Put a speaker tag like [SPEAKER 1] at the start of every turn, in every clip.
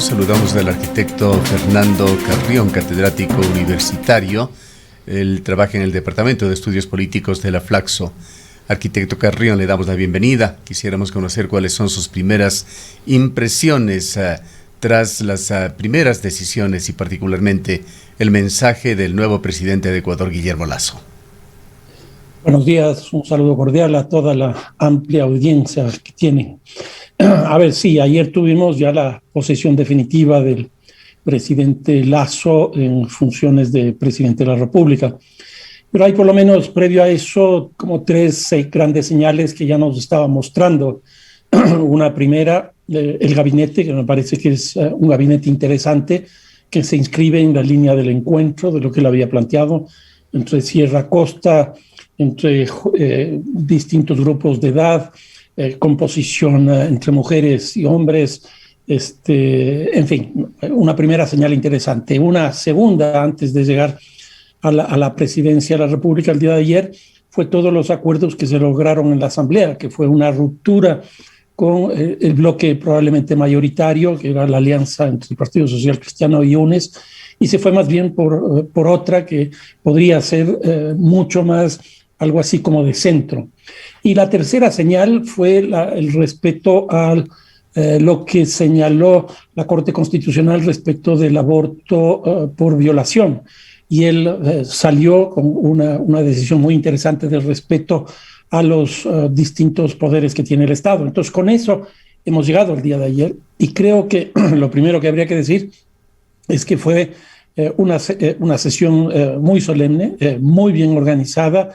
[SPEAKER 1] Saludamos al arquitecto Fernando Carrión, catedrático universitario. Él trabaja en el Departamento de Estudios Políticos de la Flaxo. Arquitecto Carrión, le damos la bienvenida. Quisiéramos conocer cuáles son sus primeras impresiones tras las primeras decisiones y particularmente el mensaje del nuevo presidente de Ecuador, Guillermo Lasso.
[SPEAKER 2] Buenos días, un saludo cordial a toda la amplia audiencia que tienen. A ver, sí, ayer tuvimos ya la posesión definitiva del presidente Lasso en funciones de presidente de la República. Pero hay por lo menos previo a eso como tres grandes señales que ya nos estaba mostrando. Una primera, el gabinete, que me parece que es un gabinete interesante, que se inscribe en la línea del encuentro de lo que él había planteado entre Sierra Costa, entre distintos grupos de edad, composición entre mujeres y hombres, en fin, una primera señal interesante. Una segunda, antes de llegar a la presidencia de la República el día de ayer, fue todos los acuerdos que se lograron en la Asamblea, que fue una ruptura con el bloque probablemente mayoritario, que era la alianza entre el Partido Social Cristiano y UNES, y se fue más bien por otra que podría ser mucho más algo así como de centro. Y la tercera señal fue el respeto a lo que señaló la Corte Constitucional respecto del aborto por violación. Y él salió con una decisión muy interesante del respeto a los distintos poderes que tiene el Estado. Entonces, con eso hemos llegado al día de ayer y creo que lo primero que habría que decir es que fue una sesión muy solemne, muy bien organizada,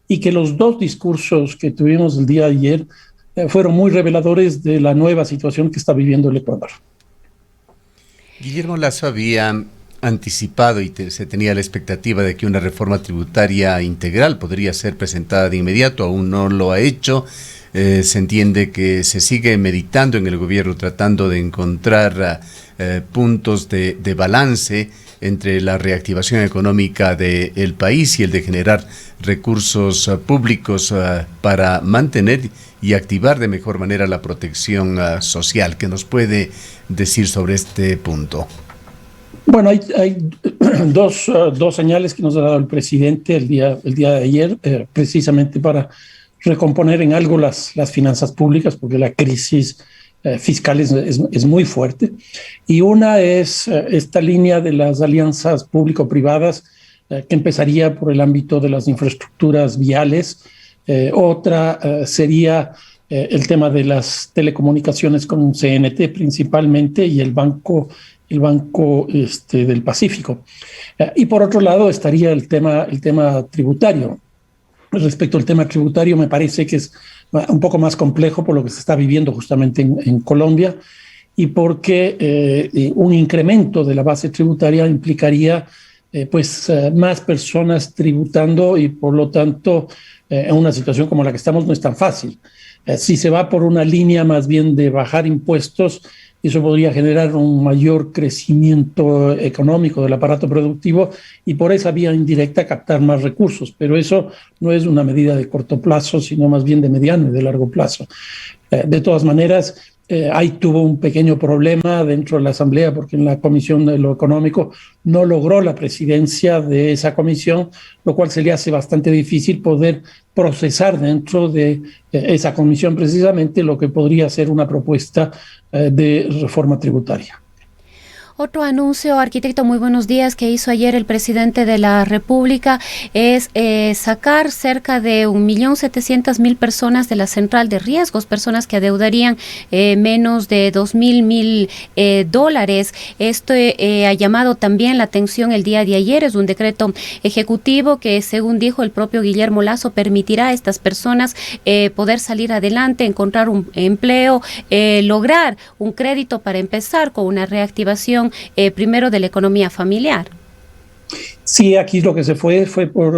[SPEAKER 2] y que los dos discursos que tuvimos el día de ayer fueron muy reveladores de la nueva situación que está viviendo el Ecuador.
[SPEAKER 1] Guillermo Lasso había anticipado y se tenía la expectativa de que una reforma tributaria integral podría ser presentada de inmediato, aún no lo ha hecho. Se entiende que se sigue meditando en el gobierno tratando de encontrar puntos de balance entre la reactivación económica del país y el de generar recursos públicos para mantener y activar de mejor manera la protección social. ¿Qué nos puede decir sobre este punto?
[SPEAKER 2] Bueno, hay dos señales que nos ha dado el presidente el día de ayer, precisamente para recomponer en algo las finanzas públicas, porque la crisis fiscal es muy fuerte. Y una es esta línea de las alianzas público-privadas, que empezaría por el ámbito de las infraestructuras viales. Otra sería el tema de las telecomunicaciones con CNT principalmente y el Banco del Pacífico. Y por otro lado estaría el tema tributario. Respecto al tema tributario, me parece que es un poco más complejo por lo que se está viviendo justamente en Colombia y porque un incremento de la base tributaria implicaría más personas tributando y por lo tanto en una situación como la que estamos no es tan fácil. Si se va por una línea más bien de bajar impuestos, eso podría generar un mayor crecimiento económico del aparato productivo y por esa vía indirecta captar más recursos. Pero eso no es una medida de corto plazo, sino más bien de mediano y de largo plazo. De todas maneras, ahí tuvo un pequeño problema dentro de la Asamblea porque en la Comisión de lo Económico no logró la presidencia de esa comisión, lo cual se le hace bastante difícil poder procesar dentro de esa comisión precisamente lo que podría ser una propuesta de reforma tributaria.
[SPEAKER 3] Otro anuncio, arquitecto, muy buenos días, que hizo ayer el presidente de la República es sacar cerca de 1.700.000 personas de la central de riesgos, personas que adeudarían menos de $2.000. Esto ha llamado también la atención el día de ayer. Es un decreto ejecutivo que, según dijo el propio Guillermo Lasso, permitirá a estas personas poder salir adelante, encontrar un empleo, lograr un crédito para empezar con una reactivación primero de la economía familiar.
[SPEAKER 2] Sí, aquí lo que se fue por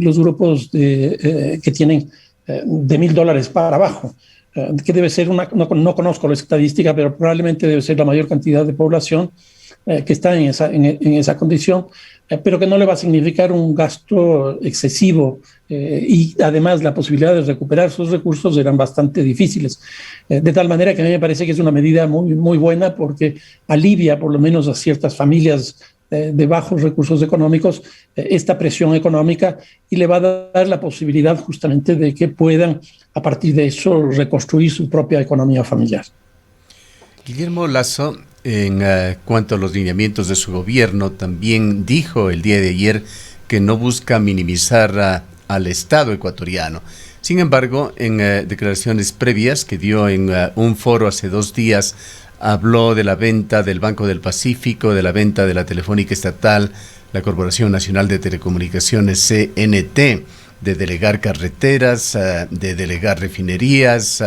[SPEAKER 2] los grupos que tienen de $1.000 para abajo. que debe ser no conozco la estadística, pero probablemente debe ser la mayor cantidad de población que está en esa condición, pero que no le va a significar un gasto excesivo y además la posibilidad de recuperar sus recursos eran bastante difíciles. De tal manera que a mí me parece que es una medida muy, muy buena porque alivia por lo menos a ciertas familias de bajos recursos económicos esta presión económica y le va a dar la posibilidad justamente de que puedan a partir de eso reconstruir su propia economía familiar.
[SPEAKER 1] Guillermo Lasso, en cuanto a los lineamientos de su gobierno, también dijo el día de ayer que no busca minimizar al Estado ecuatoriano. Sin embargo, en declaraciones previas que dio en un foro hace 2 días, habló de la venta del Banco del Pacífico, de la venta de la Telefónica Estatal, la Corporación Nacional de Telecomunicaciones CNT, de delegar carreteras, de delegar refinerías,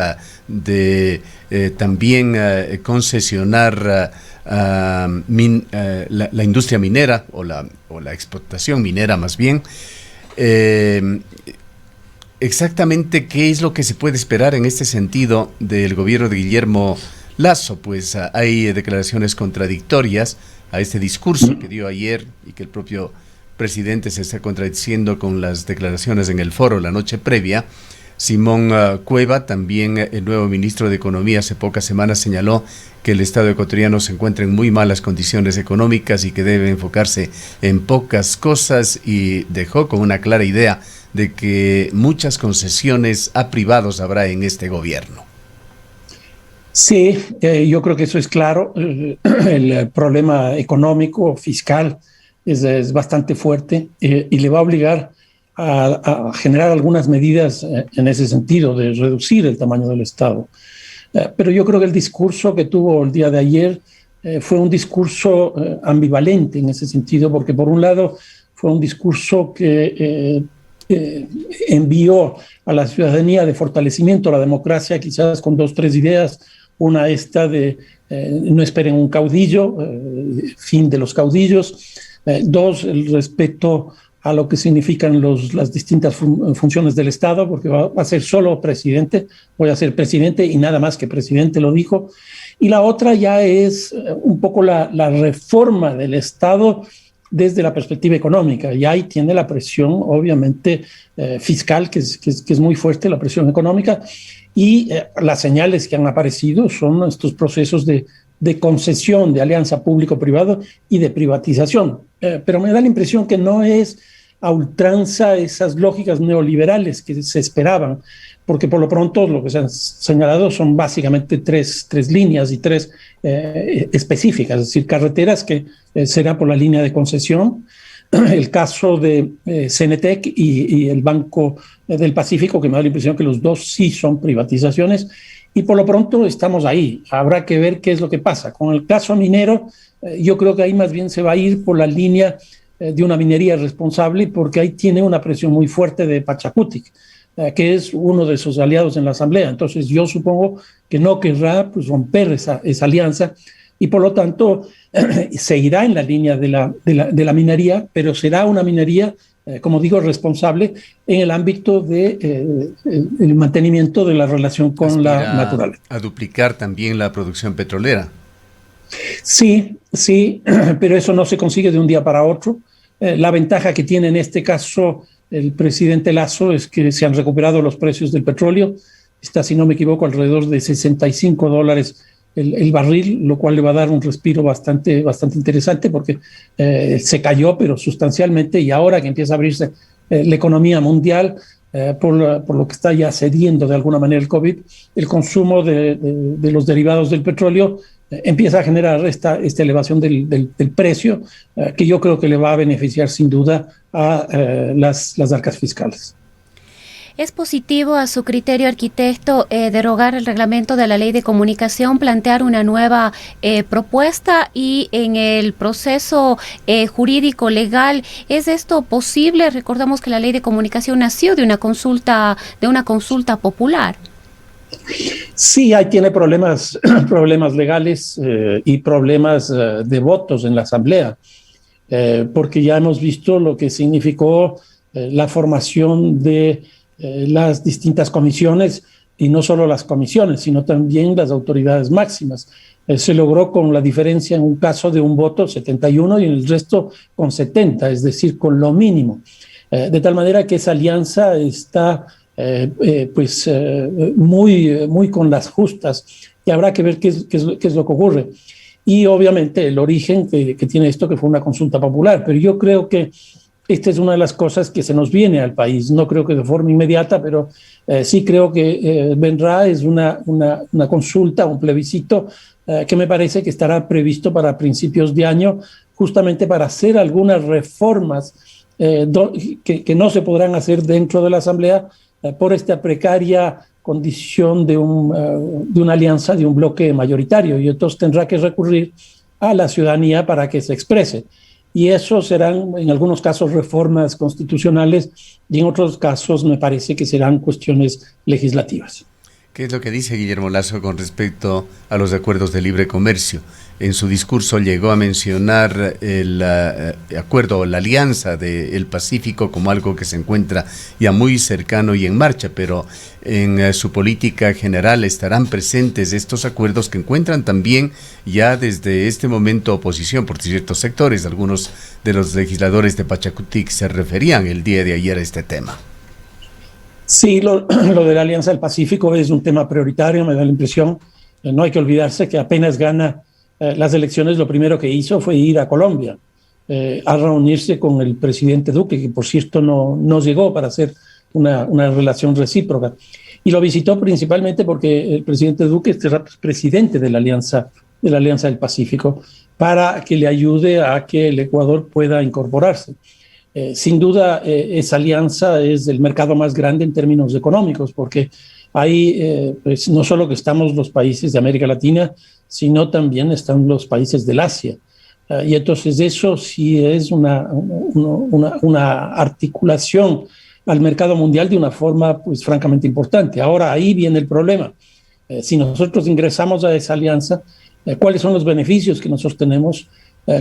[SPEAKER 1] de también concesionar la industria minera o la explotación minera más bien. Exactamente qué es lo que se puede esperar en este sentido del gobierno de Guillermo Lasso, pues hay declaraciones contradictorias a este discurso que dio ayer y que el propio presidente se está contradiciendo con las declaraciones en el foro la noche previa. Simón Cueva, también el nuevo ministro de Economía, hace pocas semanas señaló que el Estado ecuatoriano se encuentra en muy malas condiciones económicas y que debe enfocarse en pocas cosas, y dejó con una clara idea de que muchas concesiones a privados habrá en este gobierno.
[SPEAKER 2] Sí, yo creo que eso es claro. El problema económico, fiscal, es bastante fuerte y le va a obligar a generar algunas medidas en ese sentido, de reducir el tamaño del Estado. Pero yo creo que el discurso que tuvo el día de ayer fue un discurso ambivalente en ese sentido, porque por un lado fue un discurso que envió a la ciudadanía de fortalecimiento a la democracia, quizás con 2 o 3 ideas. Una esta de no esperen un caudillo, fin de los caudillos. 2, el respeto a lo que significan las distintas funciones del Estado, porque va a ser solo presidente, voy a ser presidente y nada más que presidente, lo dijo. Y la otra ya es un poco la reforma del Estado desde la perspectiva económica. Y ahí tiene la presión, obviamente, fiscal, que es muy fuerte, la presión económica, y las señales que han aparecido son estos procesos de concesión, de alianza público-privado y de privatización. Pero me da la impresión que no es a ultranza esas lógicas neoliberales que se esperaban, porque por lo pronto lo que se han señalado son básicamente tres líneas y 3 específicas, es decir, carreteras, que será por la línea de concesión, el caso de CNTEC y el Banco del Pacífico, que me da la impresión que los 2 sí son privatizaciones, y por lo pronto estamos ahí. Habrá que ver qué es lo que pasa. Con el caso minero, yo creo que ahí más bien se va a ir por la línea de una minería responsable, porque ahí tiene una presión muy fuerte de Pachacutic, que es uno de sus aliados en la Asamblea. Entonces yo supongo que no querrá romper esa alianza, y por lo tanto se irá en la línea de la minería, pero será una minería, como digo, responsable en el ámbito del mantenimiento de la relación con la naturaleza.
[SPEAKER 1] A duplicar también la producción petrolera.
[SPEAKER 2] Sí, pero eso no se consigue de un día para otro. La ventaja que tiene en este caso el presidente Lasso es que se han recuperado los precios del petróleo. Está, si no me equivoco, alrededor de $65 el barril, lo cual le va a dar un respiro bastante interesante, porque se cayó, pero sustancialmente, y ahora que empieza a abrirse la economía mundial, por lo que está ya cediendo de alguna manera el COVID, el consumo de los derivados del petróleo empieza a generar esta elevación del precio, que yo creo que le va a beneficiar sin duda a las arcas fiscales.
[SPEAKER 3] ¿Es positivo a su criterio, arquitecto, derogar el reglamento de la Ley de Comunicación, plantear una nueva propuesta, y en el proceso jurídico legal, ¿es esto posible? Recordamos que la Ley de Comunicación nació de una consulta popular.
[SPEAKER 2] Sí, ahí tiene problemas legales y problemas de votos en la Asamblea, porque ya hemos visto lo que significó la formación de las distintas comisiones, y no solo las comisiones, sino también las autoridades máximas. Se logró con la diferencia en un caso de un voto, 71, y en el resto con 70, es decir, con lo mínimo. De tal manera que esa alianza está muy con las justas, y habrá que ver qué es lo que ocurre. Y obviamente el origen que tiene esto, que fue una consulta popular, pero yo creo que esta es una de las cosas que se nos viene al país. No creo que de forma inmediata, pero sí creo que vendrá, es una consulta, un plebiscito que me parece que estará previsto para principios de año, justamente para hacer algunas reformas que no se podrán hacer dentro de la Asamblea por esta precaria condición de una alianza, de un bloque mayoritario, y entonces tendrá que recurrir a la ciudadanía para que se exprese. Y eso serán, en algunos casos, reformas constitucionales, y en otros casos me parece que serán cuestiones legislativas.
[SPEAKER 1] ¿Qué es lo que dice Guillermo Lasso con respecto a los acuerdos de libre comercio? En su discurso llegó a mencionar el acuerdo o la alianza del Pacífico como algo que se encuentra ya muy cercano y en marcha, pero en su política general estarán presentes estos acuerdos que encuentran también ya desde este momento oposición por ciertos sectores. Algunos de los legisladores de Pachakutik se referían el día de ayer a este tema.
[SPEAKER 2] Sí, lo de la Alianza del Pacífico es un tema prioritario, me da la impresión. No hay que olvidarse que apenas gana las elecciones, lo primero que hizo fue ir a Colombia a reunirse con el presidente Duque, que por cierto no llegó para hacer una relación recíproca. Y lo visitó principalmente porque el presidente Duque es presidente de la Alianza del Pacífico, para que le ayude a que el Ecuador pueda incorporarse. Sin duda, esa alianza es el mercado más grande en términos económicos, porque ahí pues no solo que estamos los países de América Latina, sino también están los países del Asia. Y entonces eso sí es una articulación al mercado mundial de una forma pues francamente importante. Ahora ahí viene el problema. Si nosotros ingresamos a esa alianza, ¿cuáles son los beneficios que nosotros tenemos?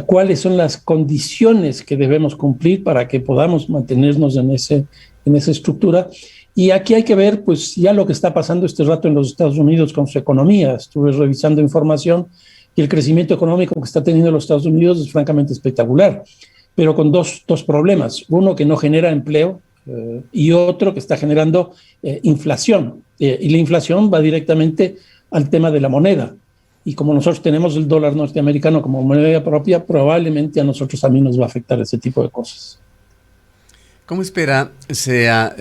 [SPEAKER 2] ¿Cuáles son las condiciones que debemos cumplir para que podamos mantenernos en esa estructura? Y aquí hay que ver pues ya lo que está pasando este rato en los Estados Unidos con su economía. Estuve revisando información y el crecimiento económico que está teniendo los Estados Unidos es francamente espectacular, pero con dos problemas. Uno, que no genera empleo, y otro que está generando inflación. Y la inflación va directamente al tema de la moneda. Y como nosotros tenemos el dólar norteamericano como moneda propia, probablemente a nosotros también nos va a afectar ese tipo de cosas.
[SPEAKER 1] ¿Cómo espera sea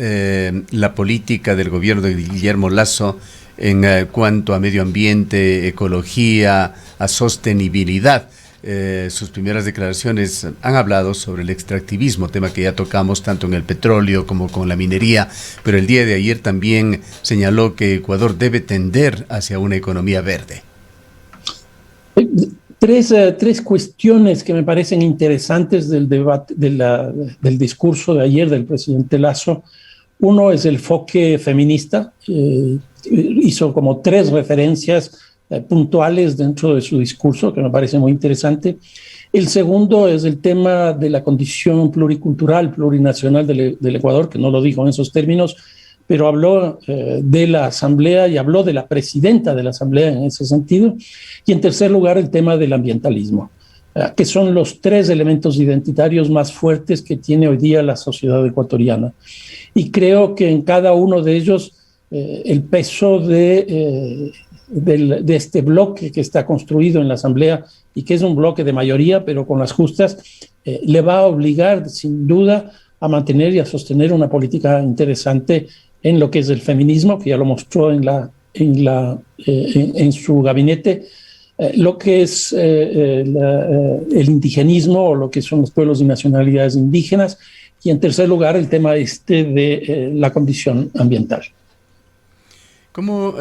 [SPEAKER 1] la política del gobierno de Guillermo Lasso en cuanto a medio ambiente, ecología, a sostenibilidad? Sus primeras declaraciones han hablado sobre el extractivismo, tema que ya tocamos tanto en el petróleo como con la minería, pero el día de ayer también señaló que Ecuador debe tender hacia una economía verde.
[SPEAKER 2] Tres cuestiones que me parecen interesantes del debate, del discurso de ayer del presidente Lasso. Uno es el enfoque feminista. Hizo como 3 referencias puntuales dentro de su discurso, que me parece muy interesante. El segundo es el tema de la condición pluricultural, plurinacional del Ecuador, que no lo dijo en esos términos, pero habló de la Asamblea y habló de la presidenta de la Asamblea en ese sentido. Y en tercer lugar, el tema del ambientalismo, que son los 3 elementos identitarios más fuertes que tiene hoy día la sociedad ecuatoriana. Y creo que en cada uno de ellos el peso de este bloque que está construido en la Asamblea, y que es un bloque de mayoría, pero con las justas, le va a obligar sin duda a mantener y a sostener una política interesante en lo que es el feminismo, que ya lo mostró en su gabinete, lo que es el indigenismo, o lo que son los pueblos y nacionalidades indígenas, y en tercer lugar el tema de la condición ambiental.
[SPEAKER 1] ¿Cómo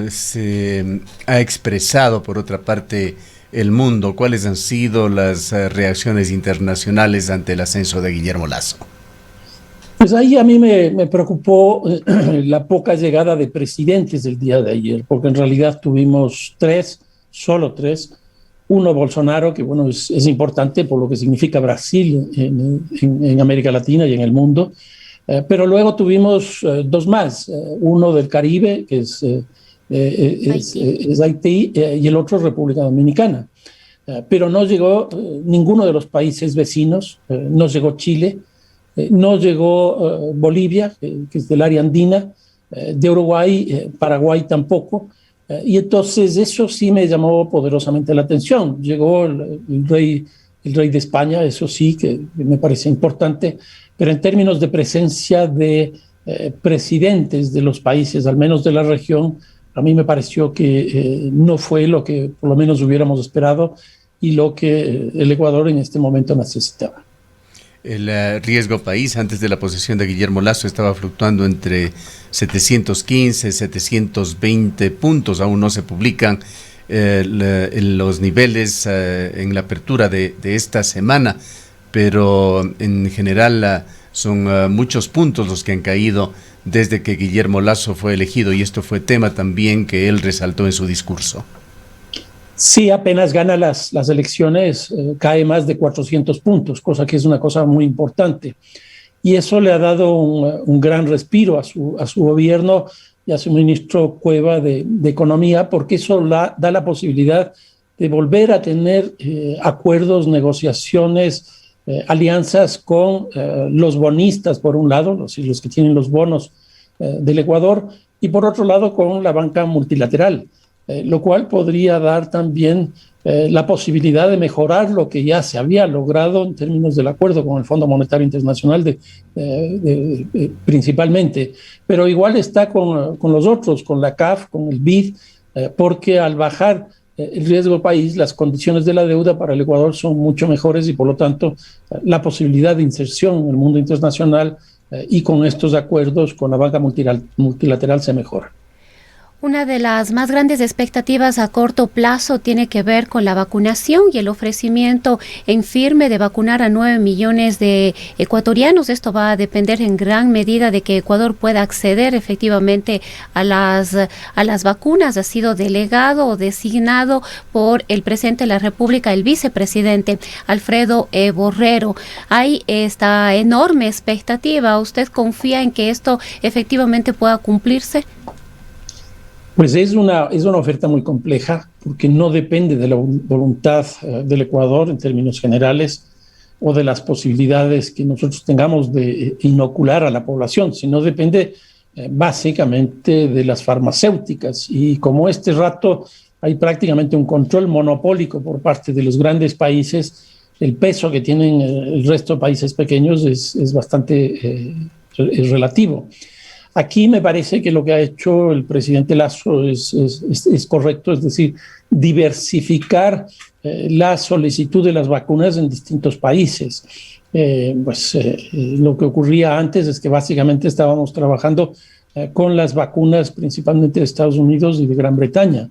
[SPEAKER 1] se ha expresado, por otra parte, el mundo? ¿Cuáles han sido las reacciones internacionales ante el ascenso de Guillermo Lasso?
[SPEAKER 2] Pues ahí a mí me preocupó la poca llegada de presidentes el día de ayer, porque en realidad tuvimos solo tres. Uno, Bolsonaro, que bueno, es importante por lo que significa Brasil en América Latina y en el mundo. Pero luego tuvimos dos más, uno del Caribe, que es Haití, y el otro República Dominicana. Pero no llegó ninguno de los países vecinos, no llegó Chile, no llegó Bolivia, que es del área andina, de Uruguay, Paraguay tampoco. Y entonces eso sí me llamó poderosamente la atención. Llegó el rey de España, eso sí, que me parece importante, pero en términos de presencia de presidentes de los países, al menos de la región, a mí me pareció que no fue lo que por lo menos hubiéramos esperado y lo que el Ecuador en este momento necesitaba.
[SPEAKER 1] El riesgo país antes de la posesión de Guillermo Lasso estaba fluctuando entre 715, 720 puntos. Aún no se publican los niveles en la apertura de esta semana, pero en general son muchos puntos los que han caído desde que Guillermo Lasso fue elegido, y esto fue tema también que él resaltó en su discurso.
[SPEAKER 2] Sí, apenas gana las elecciones, cae más de 400 puntos, cosa que es una cosa muy importante. Y eso le ha dado un gran respiro a su gobierno y a su ministro Cueva de Economía, porque eso da la posibilidad de volver a tener acuerdos, negociaciones, alianzas con los bonistas, por un lado, los que tienen los bonos del Ecuador, y por otro lado con la banca multilateral. Lo cual podría dar también la posibilidad de mejorar lo que ya se había logrado en términos del acuerdo con el Fondo Monetario Internacional principalmente, pero igual está con los otros, con la CAF, con el BID, porque al bajar el riesgo país, las condiciones de la deuda para el Ecuador son mucho mejores y por lo tanto la posibilidad de inserción en el mundo internacional y con estos acuerdos con la banca multilateral se mejora.
[SPEAKER 3] Una de las más grandes expectativas a corto plazo tiene que ver con la vacunación y el ofrecimiento en firme de vacunar a 9 millones de ecuatorianos. Esto va a depender en gran medida de que Ecuador pueda acceder efectivamente a las vacunas. Ha sido delegado o designado por el presidente de la República, el vicepresidente Alfredo Borrero. Hay esta enorme expectativa. ¿Usted confía en que esto efectivamente pueda cumplirse?
[SPEAKER 2] Pues es una oferta muy compleja porque no depende de la voluntad del Ecuador en términos generales o de las posibilidades que nosotros tengamos de inocular a la población, sino depende básicamente de las farmacéuticas. Y como este rato hay prácticamente un control monopólico por parte de los grandes países, el peso que tienen el resto de países pequeños es bastante relativo. Aquí me parece que lo que ha hecho el presidente Lasso es correcto, es decir, diversificar la solicitud de las vacunas en distintos países. Lo que ocurría antes es que básicamente estábamos trabajando con las vacunas principalmente de Estados Unidos y de Gran Bretaña,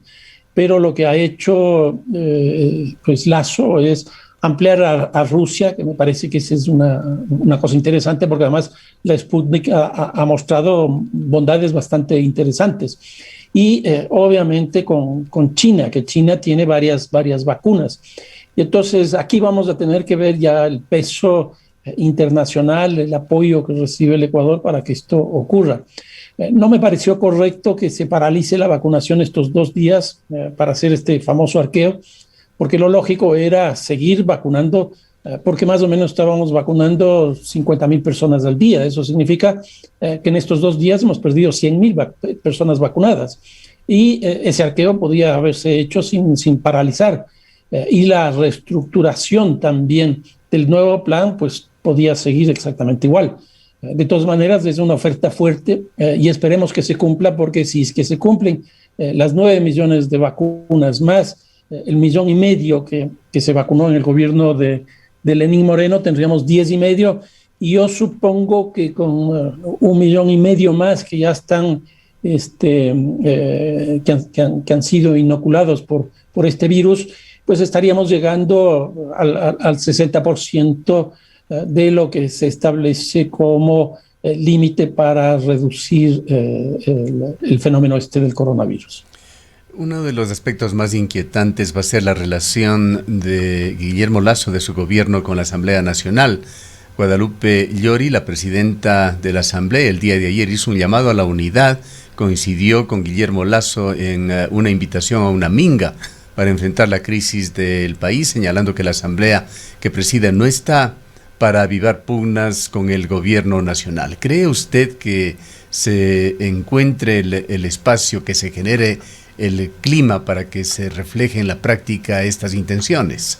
[SPEAKER 2] pero lo que ha hecho Lasso es ampliar a Rusia, que me parece que esa es una cosa interesante, porque además la Sputnik ha mostrado bondades bastante interesantes. Y obviamente con China, que China tiene varias vacunas. Y entonces aquí vamos a tener que ver ya el peso internacional, el apoyo que recibe el Ecuador para que esto ocurra. No me pareció correcto que se paralice la vacunación estos 2 días para hacer este famoso arqueo, porque lo lógico era seguir vacunando, porque más o menos estábamos vacunando 50,000 personas al día. Eso significa que en estos 2 días hemos perdido 100,000 personas vacunadas. Y ese arqueo podía haberse hecho sin paralizar. Y la reestructuración también del nuevo plan, pues podía seguir exactamente igual. De todas maneras, es una oferta fuerte y esperemos que se cumpla, porque si es que se cumplen las 9 millones de vacunas más el 1,5 millones que se vacunó en el gobierno de Lenín Moreno, tendríamos 10,5, y yo supongo que con 1,5 millones más que ya están que han sido inoculados por este virus, pues estaríamos llegando al 60% de lo que se establece como límite para reducir el fenómeno del coronavirus.
[SPEAKER 1] Uno de los aspectos más inquietantes va a ser la relación de Guillermo Lasso, de su gobierno, con la Asamblea Nacional. Guadalupe Llori, la presidenta de la Asamblea, el día de ayer hizo un llamado a la unidad, coincidió con Guillermo Lasso en una invitación a una minga para enfrentar la crisis del país, señalando que la Asamblea que preside no está para avivar pugnas con el gobierno nacional. ¿Cree usted que se encuentre el espacio, que se genere el clima para que se refleje en la práctica estas intenciones?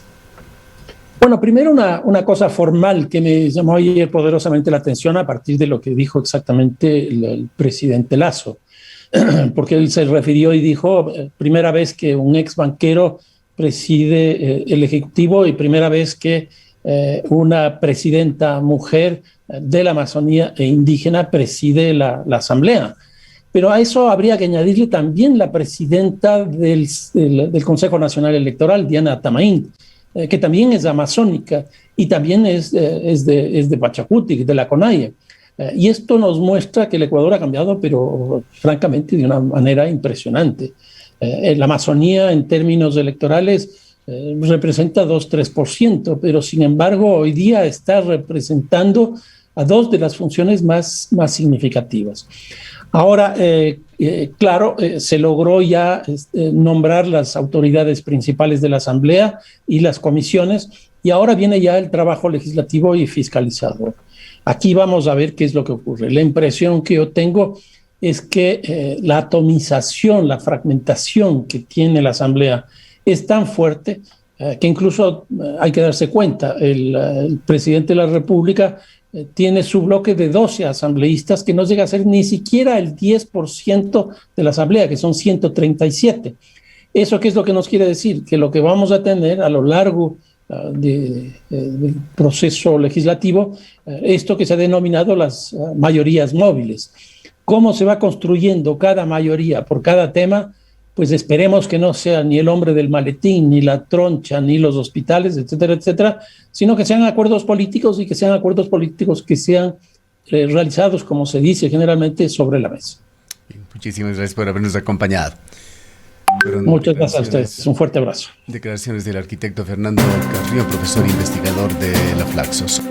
[SPEAKER 2] Bueno, primero una cosa formal que me llamó ayer poderosamente la atención a partir de lo que dijo exactamente el presidente Lasso, porque él se refirió y dijo, primera vez que un ex banquero preside el Ejecutivo y primera vez que una presidenta mujer de la Amazonía e indígena preside la Asamblea. Pero a eso habría que añadirle también la presidenta del Consejo Nacional Electoral, Diana Tamain, que también es amazónica y también es de Pachacuti, de la CONAIE. Y esto nos muestra que el Ecuador ha cambiado, pero francamente de una manera impresionante. La Amazonía en términos electorales representa 2-3%, pero sin embargo hoy día está representando a dos de las funciones más significativas. Ahora, claro, se logró ya nombrar las autoridades principales de la Asamblea y las comisiones, y ahora viene ya el trabajo legislativo y fiscalizador. Aquí vamos a ver qué es lo que ocurre. La impresión que yo tengo es que la atomización, la fragmentación que tiene la Asamblea es tan fuerte que incluso hay que darse cuenta, el presidente de la República tiene su bloque de 12 asambleístas que no llega a ser ni siquiera el 10% de la Asamblea, que son 137. ¿Eso qué es lo que nos quiere decir? Que lo que vamos a tener a lo largo del proceso legislativo, esto que se ha denominado las mayorías móviles. ¿Cómo se va construyendo cada mayoría por cada tema? Pues esperemos que no sea ni el hombre del maletín, ni la troncha, ni los hospitales, etcétera, etcétera, sino que sean acuerdos políticos y que sean acuerdos políticos que sean realizados, como se dice generalmente, sobre la mesa.
[SPEAKER 1] Muchísimas gracias por habernos acompañado.
[SPEAKER 2] Muchas gracias a ustedes. Un fuerte abrazo.
[SPEAKER 1] Declaraciones del arquitecto Fernando Carrillo, profesor investigador de la Flaxos.